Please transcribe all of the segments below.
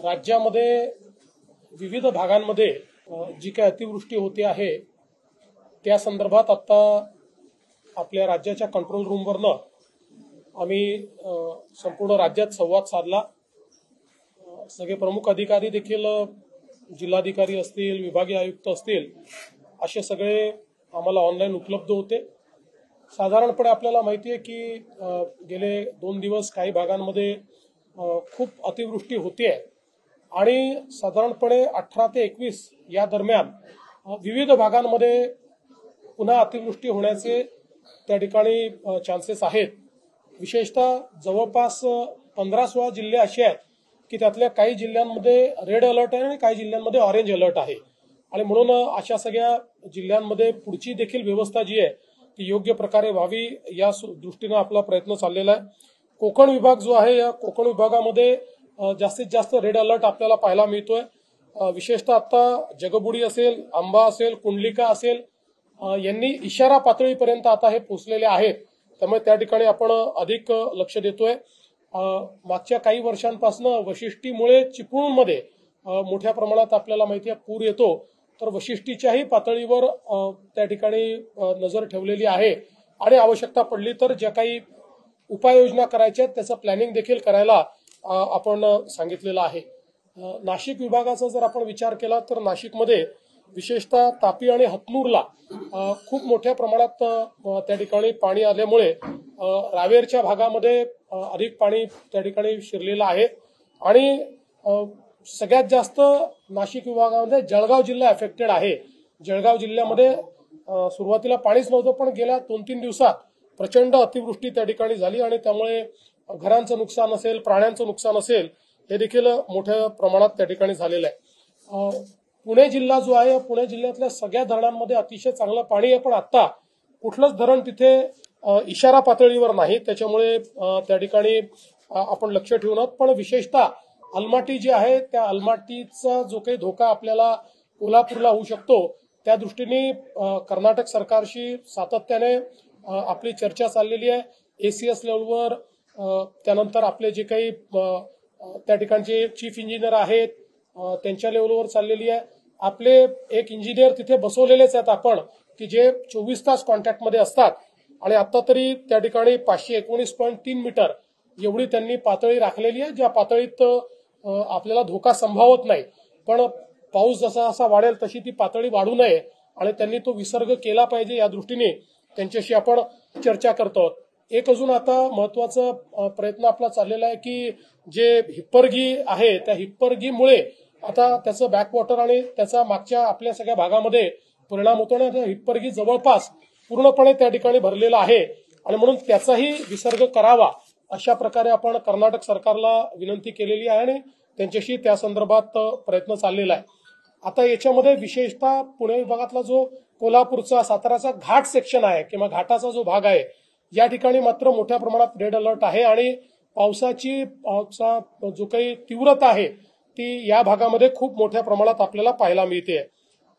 राज्यामध्ये विविध भागांमध्ये जी काही अतिवृष्टी होते आहे त्या संदर्भात आता आपल्या राज्याच्या कंट्रोल रूमवरनं आम्ही संपूर्ण राज्यात संवाद साधला। सगळे प्रमुख अधिकारी देखील जिल्हाधिकारी असतील, विभागीय आयुक्त असतील, असे सगळे आम्हाला ऑनलाईन उपलब्ध होते। साधारणपणे आपल्याला माहिती आहे की गेले 2 दिवस काही भागांमध्ये खूप अतिवृष्टी होते आणि साधारणपणे 18 ते 21 या दरम्यान विविध भागांमध्ये पुन्हा अतिवृष्टी होण्याचे त्या ठिकाणी चान्सेस आहेत। विशेषतः जवळपास 15-16 जिल्हे असे आहेत की त्यातल्या काही जिल्ह्यांमध्ये रेड अलर्ट आहे आणि काही जिल्ह्यांमध्ये ऑरेंज अलर्ट आहे आणि म्हणून अशा सगळ्या जिल्ह्यांमध्ये पुढची देखील व्यवस्था जी आहे ती योग्य प्रकारे व्हावी या दृष्टीने आपला प्रयत्न चाललेला आहे। कोकण विभाग जो आहे या कोकण विभागामध्ये जास्तीत जास्त रेड अलर्ट आपल्याला पाहायला मिळतोय। विशेषतः आता जगबुडी असेल, आंबा असेल, कुंडलिका असेल यांनी इशारा पातळीपर्यंत आता हे पोहोचलेले आहेत, त्यामुळे त्या ठिकाणी आपण अधिक लक्ष देतोय। मागच्या काही वर्षांपासून वशिष्ठीमुळे चिपळूणमध्ये मोठ्या प्रमाणात आपल्याला माहिती आहे पूर येतो, तर वशिष्ठीच्याही पातळीवर त्या ठिकाणी नजर ठेवलेली आहे आणि आवश्यकता पडली तर ज्या काही उपाययोजना करायच्या त्याचं प्लॅनिंग देखील करायला आपण सांगितलेलं आहे। नाशिक विभागाचा जर आपण विचार केला तर नाशिकमध्ये विशेषतः तापी आणि हतनूरला खूप मोठ्या प्रमाणात त्या ठिकाणी पाणी आल्यामुळे रावेरच्या भागामध्ये अधिक पाणी त्या ठिकाणी शिरलेलं आहे आणि सगळ्यात जास्त नाशिक विभागामध्ये जळगाव जिल्हा अफेक्टेड आहे। जळगाव जिल्ह्यामध्ये सुरुवातीला पाणीच नव्हतं, पण गेल्या 2-3 दिवसात प्रचंड अतिवृष्टी त्या ठिकाणी झाली आणि त्यामुळे घरांचं नुकसान असेल, प्राण्यांचं नुकसान असेल, हे देखील मोठ्या प्रमाणात त्या ठिकाणी झालेलं आहे। पुणे जिल्हा जो आहे, पुणे जिल्ह्यातल्या सगळ्या धरणांमध्ये अतिशय चांगलं पाणी आहे, पण आता कुठलंच धरण तिथे इशारा पातळीवर नाही, त्याच्यामुळे त्या ठिकाणी आपण लक्ष ठेवून आहोत। पण विशेषतः अलमाटी जी आहे त्या अलमाटीचा जो काही धोका आपल्याला कोल्हापूरला होऊ शकतो त्या दृष्टीने कर्नाटक सरकारशी सातत्याने आपली चर्चा चाललेली आहे। एसीएस लेवलवर, त्यानंतर आपले जे काही त्या ठिकाणचे चीफ इंजिनियर आहेत त्यांच्या लेवलवर चाललेली आहे। आपले एक इंजिनियर तिथे बसवलेलेच आहेत आपण की जे 24 तास कॉन्टॅक्टमध्ये असतात आणि आता तरी त्या ठिकाणी 519.3 मीटर एवढी त्यांनी पातळी राखलेली आहे, ज्या पातळीत आपल्याला धोका संभावत नाही, पण पाऊस जसा जसा वाढेल तशी ती पातळी वाढू नये आणि त्यांनी तो विसर्ग केला पाहिजे या दृष्टीने त्यांच्याशी आपण चर्चा करतो। एक अजून आता महत्वाचा प्रयत्न आपला चाललेला आहे की जे हिप्परगी आहे त्या हिप्परगीमुळे आता त्याचं बॅकवॉटर आणि त्याचा मागच्या आपल्या सगळ्या भागामध्ये परिणाम होतो आणि हिप्परगी जवळपास पूर्णपणे त्या ठिकाणी भरलेला आहे आणि म्हणून त्याचाही विसर्ग करावा अशा प्रकारे आपण कर्नाटक सरकारला विनंती केलेली आहे आणि त्यांच्याशी त्या संदर्भात प्रयत्न चाललेला आहे। आता याच्यामध्ये विशेषतः पुणे विभागातला जो कोल्हापूरचा, साताराचा घाट सेक्शन आहे किंवा घाटाचा जो भाग आहे या ठिकाणी मात्र मोठ्या प्रमाणात रेड अलर्ट आहे आणि पावसाची जो काही तीव्रता आहे ती या भागामध्ये खूप मोठ्या प्रमाणात आपल्याला पाहायला मिळते।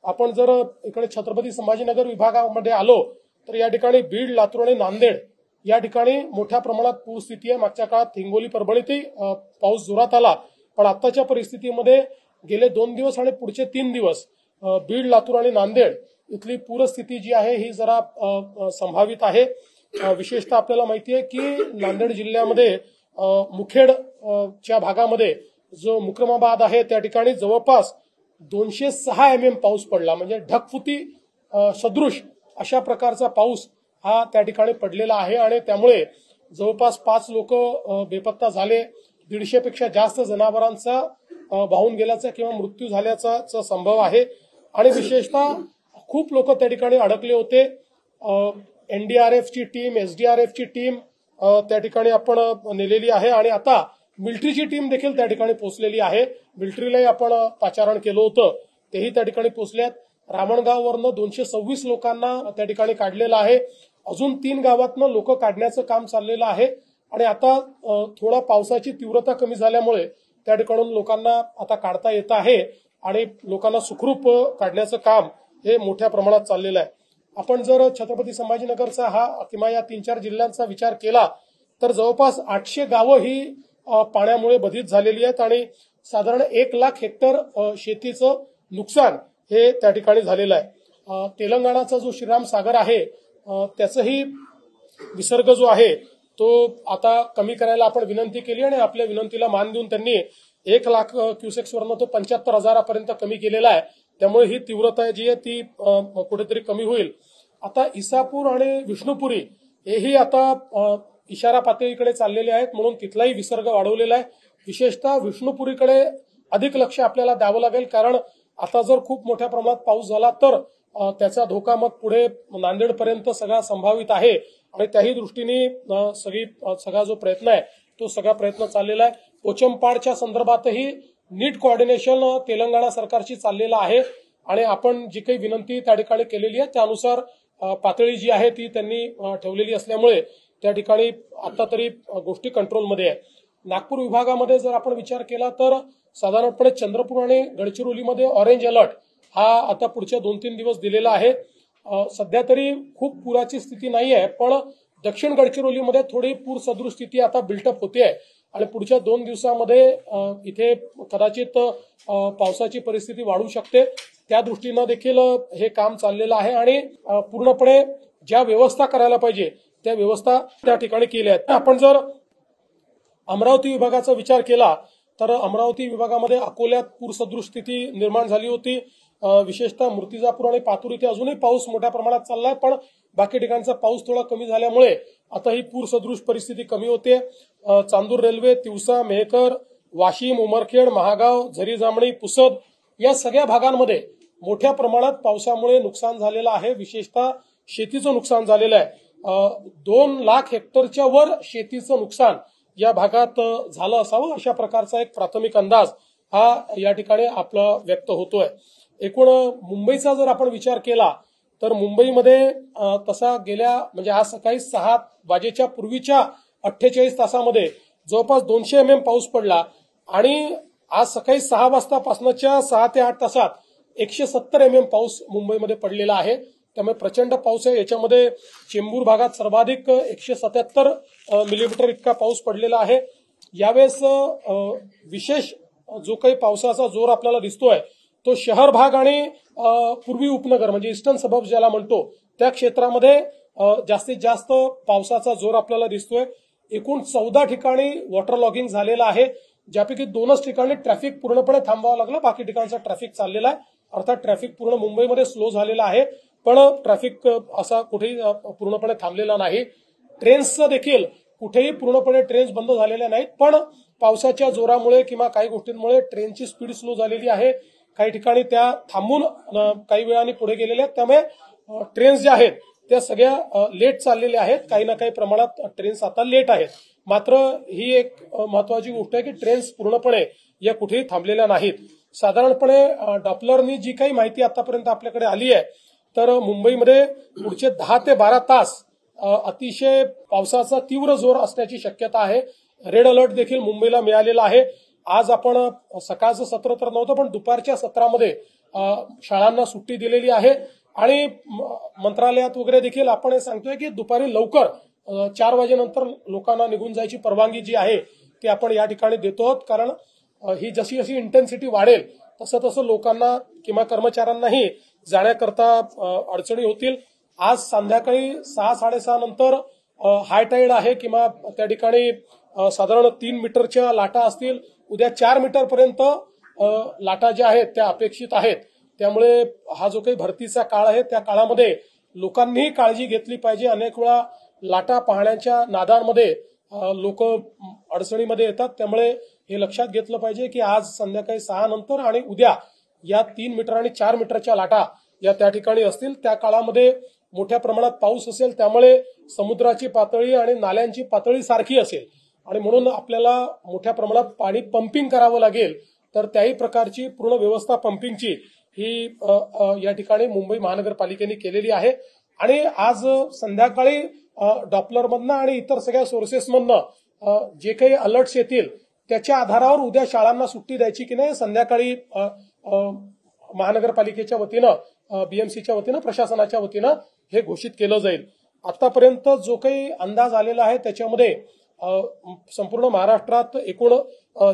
आपण जर इकडे छत्रपती संभाजीनगर विभागामध्ये आलो तर या ठिकाणी बीड, लातूर आणि नांदेड या ठिकाणी मोठ्या प्रमाणात पूरस्थिती आहे। मागच्या काळात हिंगोली, परभणीतही पाऊस जोरात आला, पण आताच्या परिस्थितीमध्ये गेले 2 दिवस आणि पुढचे 3 दिवस बीड, लातूर आणि नांदेड इथली पूरस्थिती जी आहे ही जरा संभावित आहे। विशेषतः आपल्याला माहिती आहे की नांदेड जिल्ह्यामध्ये मुखेडच्या भागामध्ये जो मुक्रमाबाद आहे त्या ठिकाणी जवळपास 206 mm पाऊस पडला, म्हणजे ढगफुटी सदृश अशा प्रकारचा पाऊस हा त्या ठिकाणी पडलेला आहे आणि त्यामुळे जवळपास 5 लोक बेपत्ता झाले, 150 पेक्षा जास्त जनावरांचा वाहून गेल्याचा किंवा मृत्यू झाल्याचा संभव आहे आणि विशेषतः खूप लोक त्या ठिकाणी अडकले होते। एनडीआरएफची टीम, एसडीआरएफची टीम त्या ठिकाणी आपण नेलेली आहे आणि आता मिलिटरीची टीम देखील त्या ठिकाणी पोहोचलेली आहे। मिलिटरीलाही आपण पाचारण केलं होतं, तेही त्या ठिकाणी पोहोचल्यात। रामणगाववरनं 226 लोकांना त्या ठिकाणी काढलेलं आहे, अजून 3 गावातनं लोक काढण्याचं काम चाललेलं आहे आणि आता थोडा पावसाची तीव्रता कमी झाल्यामुळे त्या ठिकाणून लोकांना आता काढता येत आहे आणि लोकांना सुखरूप काढण्याचं काम हे मोठ्या प्रमाणात चाललेलं आहे। आपण जर छत्रपती संभाजीनगरचा हा किंवा या 3-4 जिल्ह्यांचा विचार केला तर जवळपास 800 गावं ही पाण्यामुळे बाधित झालेली आहेत आणि साधारण 1,00,000 हेक्टर शेतीचं नुकसान हे त्या ठिकाणी झालेलं आहे। तेलंगणाचा जो श्रीराम सागर आहे त्याचाही विसर्ग जो आहे तो आता कमी करायला आपण विनंती केली आणि आपल्या विनंतीला मान देऊन त्यांनी 1,00,000 क्युसेक्सवरनं तो 75,000पर्यंत कमी केलेला आहे। त्यामुळे ही तीव्रता जी आहे ती कुठेतरी कमी होईल। आता इसापूर आणि विष्णुपुरी हेही आता इशारा पातळीकडे चाललेले आहेत, म्हणून तिथलाही विसर्ग वाढवलेला आहे। विशेषतः विष्णुपुरीकडे अधिक लक्ष आपल्याला द्यावं लागेल, कारण आता जर खूप मोठ्या प्रमाणात पाऊस झाला तर त्याचा धोका मग पुढे नांदेडपर्यंत सगळा संभावित आहे आणि त्याही दृष्टीने सगळा जो प्रयत्न आहे तो सगळा प्रयत्न चाललेला आहे। पोचमपाडच्या संदर्भातही नीट कोऑर्डिनेशन तेलंगणा सरकारची चाललेलं आहे आणि आपण जी काही विनंती त्या ठिकाणी केलेली आहे त्यानुसार पातळी जी आहे ती त्यांनी ठेवलेली असल्यामुळे त्या ठिकाणी आता तरी गोष्टी कंट्रोलमध्ये आहे। नागपूर विभागामध्ये जर आपण विचार केला तर साधारणपणे चंद्रपूर आणि गडचिरोलीमध्ये ऑरेंज अलर्ट हा आता पुढच्या 2-3 दिवस दिलेला आहे। सध्या तरी खूप पुराची स्थिती नाही आहे, पण दक्षिण गडचिरोलीमध्ये थोडी पूर सदृश स्थिती आता बिल्टअप होते आहे आणि पुढच्या 2 दिवसामध्ये इथे कदाचित पावसाची परिस्थिती वाढू शकते। त्या दृष्टीनं देखील हे काम चाललेलं आहे आणि पूर्णपणे ज्या व्यवस्था करायला पाहिजे त्या व्यवस्था त्या ठिकाणी केल्या आहेत। आपण जर अमरावती विभागाचा विचार केला तर अमरावती विभागामध्ये अकोल्यात पूरसदृश स्थिती निर्माण झाली होती। विशेषतः मूर्तिजापूर आणि पातूर इथे अजूनही पाऊस मोठ्या प्रमाणात चाललाय, पण बाकी ठिकाणचा पाऊस थोडा कमी झाल्यामुळे आता ही पूरसदृश परिस्थिती कमी होते। चांदूर रेल्वे, तिवसा, मेहकर, वाशिम, उमरखेड, महागाव, झरी जामणी, पुसद या सगळ्या भागांमध्ये मोठ्या प्रमाणात पावसामुळे नुकसान झालेलं आहे। विशेषतः शेतीचं नुकसान झालेलं आहे। 2,00,000 हेक्टरच्या वर शेतीचं नुकसान या भागात झालं असावं अशा प्रकारचा एक प्राथमिक अंदाज हा या ठिकाणी आपला व्यक्त होतोय। एकूण मुंबईचा जर आपण विचार केला तर मुंबईमध्ये तसा गेल्या म्हणजे आज सकाळी 6 वाजेच्या पूर्वीच्या 48 तासामध्ये जवळपास 200 mm पाऊस पडला आणि आज सकाळी 6 वाजतापासूनच्या 6 ते 8 तासात 170 mm पाऊस मुंबईमध्ये पडलेला आहे। त्यामुळे प्रचंड पाऊस आहे। याच्यामध्ये चेंबूर भागात सर्वाधिक 177 मिलीमीटर इतका पाऊस पडलेला आहे। यावेळेस विशेष जो काही पावसाचा जोर आपल्याला दिसतोय तो शहर भाग आणि पूर्वी उपनगर म्हणजे ईस्टर्न सबर्ब्स ज्याला म्हणतो त्या क्षेत्रामध्ये जास्तीत जास्त पावसाचा जोर आपल्याला दिसतोय। एकूण 14 ठिकाणी वॉटर लॉगिंग झालेलं आहे, ज्यापैकी 2च ठिकाणी ट्रॅफिक पूर्णपणे थांबवावं लागलं, बाकी ठिकाणचा ट्रॅफिक चाललेला आहे। अर्थात ट्रॅफिक पूर्ण मुंबईमध्ये स्लो झालेला आहे, पण ट्रॅफिक असा कुठेही पूर्णपणे थांबलेला नाही। ट्रेन्सचं देखील कुठेही पूर्णपणे ट्रेन्स बंद झालेल्या नाहीत, पण पावसाच्या जोरामुळे किंवा काही गोष्टींमुळे ट्रेनची स्पीड स्लो झालेली आहे। काही ठिकाणी त्या थांबून काही वेळाने पुढे गेलेल्या आहेत, त्यामुळे ट्रेन्स ज्या आहेत त्या सगळ्या लेट चाललेल्या आहेत। काही ना काही प्रमाणात ट्रेन्स आता लेट आहेत। मात्र ही एक महत्वाची गोष्ट आहे की ट्रेन्स पूर्णपणे या कुठेही थांबलेल्या नाहीत। साधारणपणे डॉपलरनी जी काही माहिती आतापर्यंत आपल्याकडे आली आहे तर मुंबईमध्ये पुढचे 10 ते 12 तास अतिशय पावसाचा तीव्र जोर असण्याची शक्यता आहे। रेड अलर्ट देखील मुंबईला मिळालेला आहे। आज आपण सकाळचं सत्र तर नव्हतं, पण दुपारच्या सत्रामध्ये शाळांना सुट्टी दिलेली आहे आणि मंत्रालयात वगैरे देखील आपण हे सांगतोय की दुपारी लवकर 4 वाजेनंतर लोकांना निघून जायची परवानगी जी आहे ती आपण या ठिकाणी देतो आहोत, कारण ही जशी जशी इंटेन्सिटी वाढेल तसं तसं लोकांना किंवा कर्मचाऱ्यांनाही जाण्याकरता अडचणी होतील। आज संध्याकाळी 6-6:30 नंतर हाय टाईड आहे किंवा त्या ठिकाणी साधारण 3 मीटरच्या लाटा असतील। उद्या 4 मीटरपर्यंत लाटा ज्या आहेत त्या अपेक्षित आहेत। त्यामुळे हा जो काही भरतीचा काळ आहे त्या काळामध्ये लोकांनीही काळजी घेतली पाहिजे। अनेक वेळा लाटा पाहण्याच्या नादामध्ये लोक अडचणीमध्ये येतात, त्यामुळे हे लक्षात घेतलं पाहिजे की आज संध्याकाळी 6 नंतर आणि उद्या या 3 मीटर आणि 4 मीटरच्या लाटा या त्या ठिकाणी असतील। त्या काळामध्ये मोठ्या प्रमाणात पाऊस असेल, त्यामुळे समुद्राची पातळी आणि नाल्यांची पातळी सारखी असेल आणि म्हणून आपल्याला मोठ्या प्रमाणात पाणी पंपिंग करावं लागेल। तर त्याही प्रकारची पूर्ण व्यवस्था पंपिंगची ही या ठिकाणी मुंबई महानगरपालिकेने केलेली आहे आणि आज संध्याकाळी डॉपलरमधनं आणि इतर सगळ्या सोर्सेसमधनं जे काही अलर्ट्स येतील त्याच्या आधारावर उद्या शाळांना सुट्टी द्यायची की नाही संध्याकाळी महानगरपालिकेच्या वतीनं बीएमसीच्या वतीनं प्रशासनाच्या वतीनं हे घोषित केलं जाईल। आतापर्यंत जो काही अंदाज आलेला आहे त्याच्यामध्ये संपूर्ण महाराष्ट्रात एकूण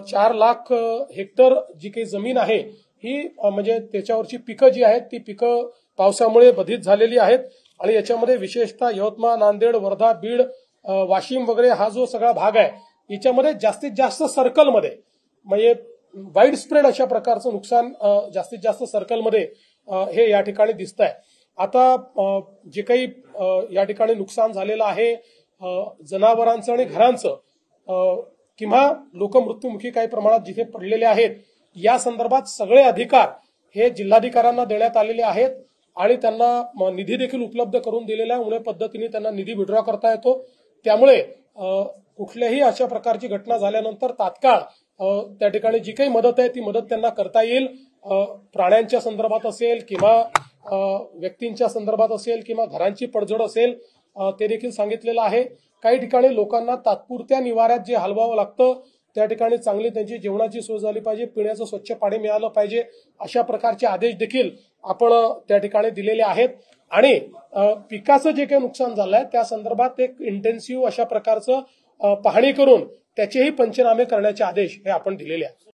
4 लाख हेक्टर जी काही जमीन आहे ही म्हणजे त्याच्यावरची पिकं जी आहेत ती पिकं पावसामुळे बाधित झालेली आहेत आणि याच्यामध्ये विशेषतः यवतमाळ, नांदेड, वर्धा, बीड, वाशिम वगैरे हा जो सगळा भाग आहे याच्यामध्ये जास्तीत जास्त सर्कलमध्ये म्हणजे वाईड स्प्रेड अशा प्रकारचं नुकसान जास्तीत जास्त सर्कलमध्ये हे या ठिकाणी दिसत आहे. आता जे काही या ठिकाणी नुकसान झालेलं आहे जनावरांचं आणि घरांचं किंवा लोक मृत्युमुखी काही प्रमाणात जिथे पडलेले आहेत या संदर्भात सगळे अधिकार हे जिल्हाधिकाऱ्यांना देण्यात आलेले आहेत आणि त्यांना निधी देखील उपलब्ध करून दिलेला आहे. उन्हे पद्धतीने त्यांना निधी विड्रॉ करता येतो. त्यामुळे कुठल्याही अशा प्रकारची घटना झाल्यानंतर तात्काळ त्या ठिकाणी जी काही मदत आहे ती मदत त्यांना करता येईल. प्राण्यांच्या संदर्भात असेल किंवा व्यक्तींच्या संदर्भात असेल किंवा घरांची पडझड असेल ते देखील सांगितलेलं आहे. काही ठिकाणी लोकांना तात्पुरत्या निवाऱ्यात जे हलवावं लागतं त्या ठिकाणी चांगली त्यांची जेवणाची सोय झाली पाहिजे, पिण्याचं स्वच्छ पाणी मिळालं पाहिजे अशा प्रकारचे आदेश देखील आपण त्या ठिकाणी दिलेले आहेत. आणि पिकाचं जे काही नुकसान झालंय त्या संदर्भात एक इंटेन्सिव्ह अशा प्रकारचं पाहणी करून त्याचेही पंचनामे करण्याचे आदेश हे आपण दिलेले आहेत.